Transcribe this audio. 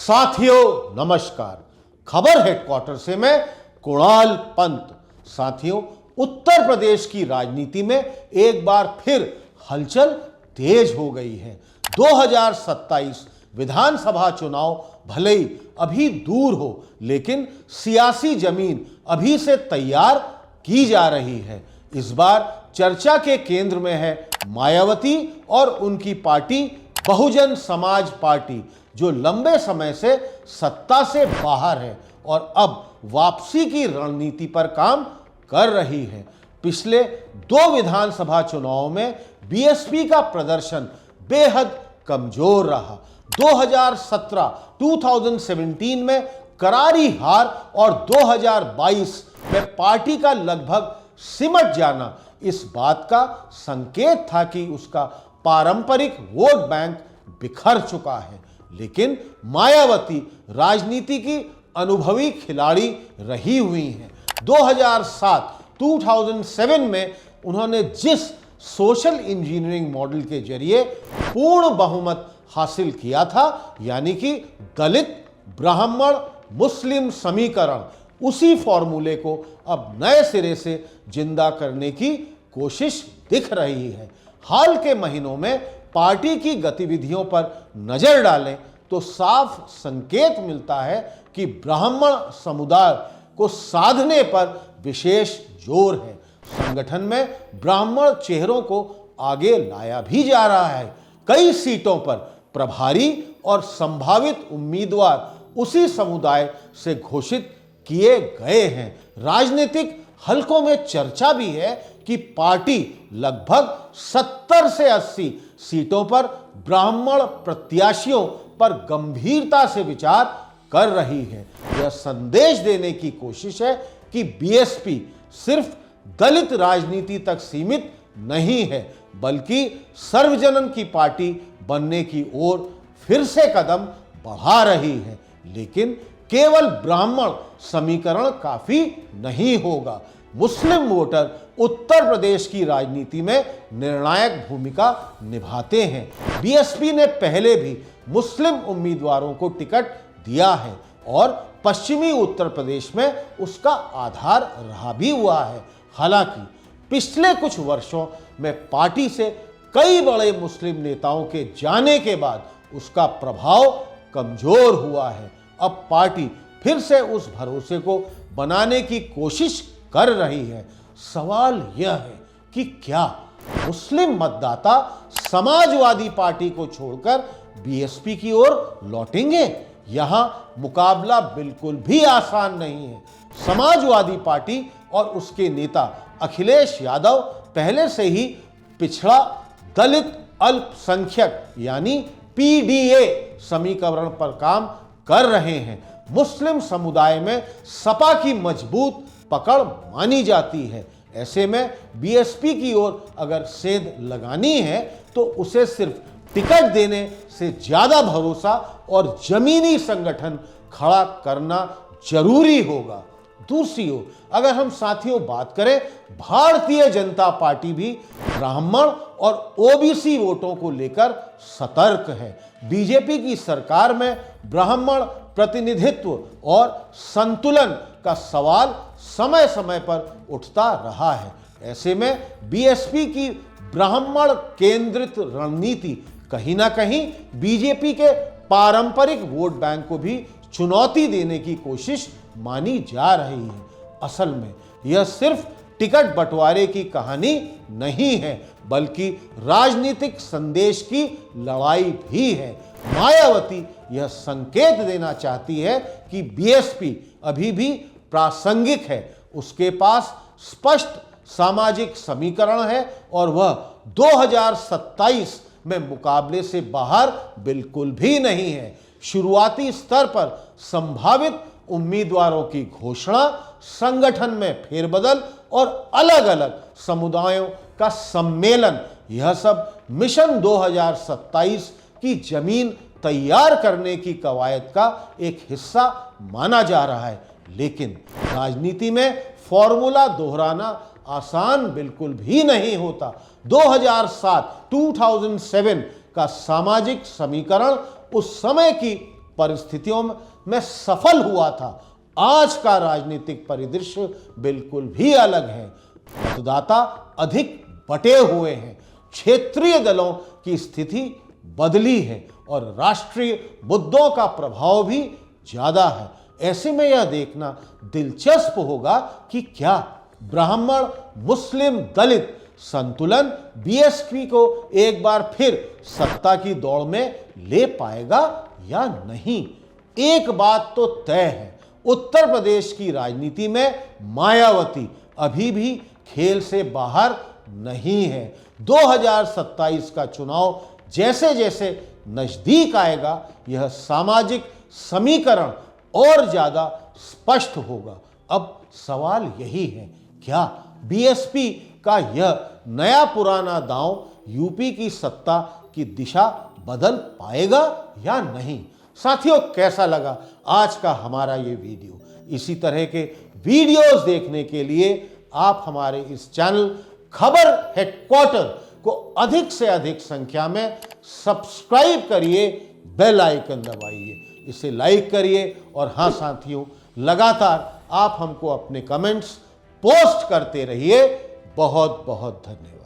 साथियों नमस्कार। खबर हेडक्वार्टर से मैं कुणाल पंत। साथियों, उत्तर प्रदेश की राजनीति में एक बार फिर हलचल तेज हो गई है। 2027 विधानसभा चुनाव भले ही अभी दूर हो, लेकिन सियासी जमीन अभी से तैयार की जा रही है। इस बार चर्चा के केंद्र में है मायावती और उनकी पार्टी बहुजन समाज पार्टी, जो लंबे समय से सत्ता से बाहर है और अब वापसी की रणनीति पर काम कर रही है। पिछले 2 विधानसभा चुनावों में बीएसपी का प्रदर्शन बेहद कमजोर रहा। 2017 में करारी हार और 2022 में पार्टी का लगभग सिमट जाना इस बात का संकेत था कि उसका पारंपरिक वोट बैंक बिखर चुका है। लेकिन मायावती राजनीति की अनुभवी खिलाड़ी रही हुई हैं। 2007 में उन्होंने जिस सोशल इंजीनियरिंग मॉडल के जरिए पूर्ण बहुमत हासिल किया था, यानी कि दलित ब्राह्मण मुस्लिम समीकरण, उसी फॉर्मूले को अब नए सिरे से जिंदा करने की कोशिश दिख रही है। हाल के महीनों में पार्टी की गतिविधियों पर नजर डालें तो साफ संकेत मिलता है कि ब्राह्मण समुदाय को साधने पर विशेष जोर है। संगठन में ब्राह्मण चेहरों को आगे लाया भी जा रहा है। कई सीटों पर प्रभारी और संभावित उम्मीदवार उसी समुदाय से घोषित किए गए हैं। राजनीतिक हलकों में चर्चा भी है कि पार्टी लगभग 70 से 80 सीटों पर ब्राह्मण प्रत्याशियों पर गंभीरता से विचार कर रही है। यह संदेश देने की कोशिश है कि बीएसपी सिर्फ दलित राजनीति तक सीमित नहीं है, बल्कि सर्वजनन की पार्टी बनने की ओर फिर से कदम बढ़ा रही है। लेकिन केवल ब्राह्मण समीकरण काफी नहीं होगा। मुस्लिम वोटर उत्तर प्रदेश की राजनीति में निर्णायक भूमिका निभाते हैं। बीएसपी ने पहले भी मुस्लिम उम्मीदवारों को टिकट दिया है और पश्चिमी उत्तर प्रदेश में उसका आधार रहा भी हुआ है। हालांकि पिछले कुछ वर्षों में पार्टी से कई बड़े मुस्लिम नेताओं के जाने के बाद उसका प्रभाव कमजोर हुआ है। अब पार्टी फिर से उस भरोसे को बनाने की कोशिश कर रही है। सवाल यह है कि क्या मुस्लिम मतदाता समाजवादी पार्टी को छोड़कर बीएसपी की ओर लौटेंगे? यहां मुकाबला बिल्कुल भी आसान नहीं है। समाजवादी पार्टी और उसके नेता अखिलेश यादव पहले से ही पिछड़ा दलित अल्पसंख्यक यानी पीडीए समीकरण पर काम कर रहे हैं। मुस्लिम समुदाय में सपा की मजबूत पकड़ मानी जाती है। ऐसे में बीएसपी की ओर अगर सेंध लगानी है तो उसे सिर्फ टिकट देने से ज्यादा भरोसा और जमीनी संगठन खड़ा करना जरूरी होगा। दूसरी ओर अगर हम साथियों बात करें, भारतीय जनता पार्टी भी ब्राह्मण और ओबीसी वोटों को लेकर सतर्क है। बीजेपी की सरकार में ब्राह्मण प्रतिनिधित्व और संतुलन का सवाल समय समय पर उठता रहा है। ऐसे में बीएसपी की ब्राह्मण केंद्रित रणनीति कहीं ना कहीं बीजेपी के पारंपरिक वोट बैंक को भी चुनौती देने की कोशिश मानी जा रही है। असल में यह सिर्फ टिकट बंटवारे की कहानी नहीं है, बल्कि राजनीतिक संदेश की लड़ाई भी है। मायावती यह संकेत देना चाहती है कि बीएसपी अभी भी प्रासंगिक है, उसके पास स्पष्ट सामाजिक समीकरण है और वह 2027 में मुकाबले से बाहर बिल्कुल भी नहीं है। शुरुआती स्तर पर संभावित उम्मीदवारों की घोषणा, संगठन में फेरबदल और अलग अलग समुदायों का सम्मेलन, यह सब मिशन 2027 की जमीन तैयार करने की कवायद का एक हिस्सा माना जा रहा है। लेकिन राजनीति में फॉर्मूला दोहराना आसान बिल्कुल भी नहीं होता। 2007 का सामाजिक समीकरण उस समय की परिस्थितियों में सफल हुआ था। आज का राजनीतिक परिदृश्य बिल्कुल भी अलग है। मतदाता अधिक बटे हुए हैं, क्षेत्रीय दलों की स्थिति बदली है और राष्ट्रीय मुद्दों का प्रभाव भी ज्यादा है। ऐसे में यह देखना दिलचस्प होगा कि क्या ब्राह्मण मुस्लिम दलित संतुलन बीएसपी को एक बार फिर सत्ता की दौड़ में ले पाएगा या नहीं। एक बात तो तय है, उत्तर प्रदेश की राजनीति में मायावती अभी भी खेल से बाहर नहीं है। 2027 का चुनाव जैसे जैसे नजदीक आएगा, यह सामाजिक समीकरण और ज्यादा स्पष्ट होगा। अब सवाल यही है, क्या बीएसपी का यह नया पुराना दांव यूपी की सत्ता की दिशा बदल पाएगा या नहीं। साथियों, कैसा लगा आज का हमारा ये वीडियो? इसी तरह के वीडियोस देखने के लिए आप हमारे इस चैनल खबर हेडक्वार्टर को अधिक से अधिक संख्या में सब्सक्राइब करिए, बेल आइकन दबाइए, इसे लाइक करिए और हाँ साथियों, लगातार आप हमको अपने कमेंट्स पोस्ट करते रहिए। बहुत बहुत धन्यवाद।